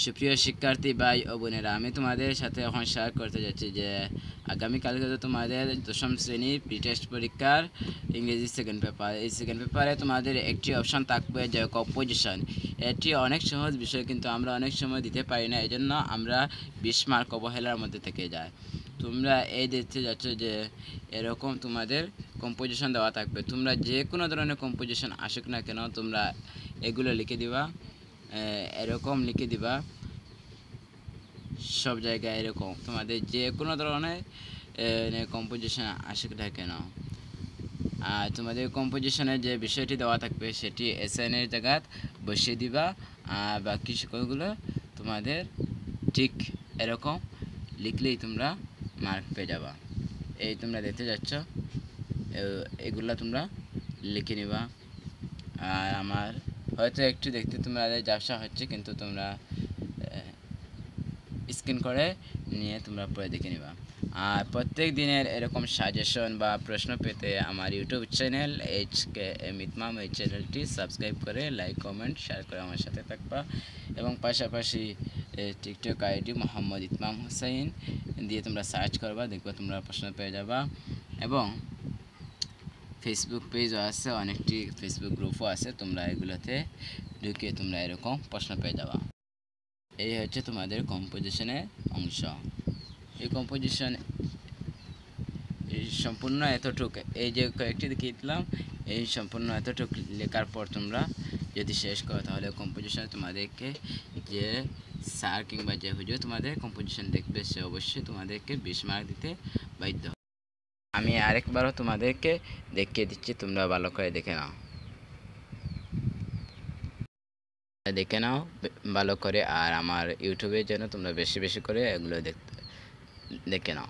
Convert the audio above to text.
সুপ্রিয় শিক্ষার্থী ভাই ও বোনেরা, আমি তোমাদের সাথে এখন শেয়ার করতে যাচ্ছি যে আগামীকালকে তো তোমাদের দশম শ্রেণীর প্রি টেস্ট পরীক্ষার ইংরেজি সেকেন্ড পেপার। এই সেকেন্ড পেপারে তোমাদের একটি অপশান থাকবে যে কম্পোজিশন। এটি অনেক সহজ বিষয়, কিন্তু আমরা অনেক সময় দিতে পারি না, এই জন্য আমরা 20 মার্ক অবহেলার মধ্যে থেকে যায়। তোমরা এই দেখতে যাচ্ছ যে এরকম তোমাদের কম্পোজিশন দেওয়া থাকবে। তোমরা যে কোনো ধরনের কম্পোজিশন আসুক না কেন, তোমরা এগুলো লিখে দিবা, এরকম লিখে দিবা সব জায়গায়। এরকম তোমাদের যে কোনো ধরনের কম্পোজিশন আসুক না কেন, আর তোমাদের কম্পোজিশনের যে বিষয়টি দেওয়া থাকবে সেটি এসএনের জায়গা বসিয়ে দিবা, আর বাকি সকলগুলো তোমাদের ঠিক এরকম লিখলেই তোমরা মার্ক পেয়ে যাবা। এই তোমরা দেখতে যাচ্ছ, এগুলা তোমরা লিখে নিবা। আর আমার হয়তো একটু দেখতে তোমাদের ঝাপসা হচ্ছে, কিন্তু তোমরা স্ক্রিন করে নিয়ে তোমরা পরে দেখে নিবা। আর প্রত্যেক দিনের এরকম সাজেশন বা প্রশ্ন পেতে আমার ইউটিউব চ্যানেল HKM ইতমাম, এই চ্যানেলটি সাবস্ক্রাইব করে লাইক কমেন্ট শেয়ার করে আমার সাথে থাকবা। এবং পাশাপাশি টিকটক আইডি মোহাম্মদ ইতমাম হুসাইন দিয়ে তোমরা সার্চ করবা, দেখবা তোমরা প্রশ্ন পেয়ে যাবা। এবং ফেসবুক পেজও আছে, অনেকটি ফেসবুক গ্রুপও আছে, তোমরা এগুলোতে ঢুকে তোমরা এরকম প্রশ্ন পেয়ে যাবা। এই হচ্ছে তোমাদের কম্পোজিশনের অংশ। এই কম্পোজিশন সম্পূর্ণ এতটুকু, এই যে কয়েকটি দেখিয়ে দিলাম, এই সম্পূর্ণ এতটুকু লেখার পর তোমরা যদি শেষ করো, তাহলে কম্পোজিশন তোমাদেরকে যে স্যার কিংবা যে হুজুর তোমাদের কম্পোজিশন দেখবে, সে অবশ্যই তোমাদেরকে 20 মার্ক দিতে বাধ্য। আমি আরেকবারও তোমাদেরকে দেখিয়ে দিচ্ছি, তোমরা ভালো করে দেখে নাও ভালো করে। আর আমার ইউটিউবের জন্য তোমরা বেশি বেশি করে এগুলো দেখে নাও।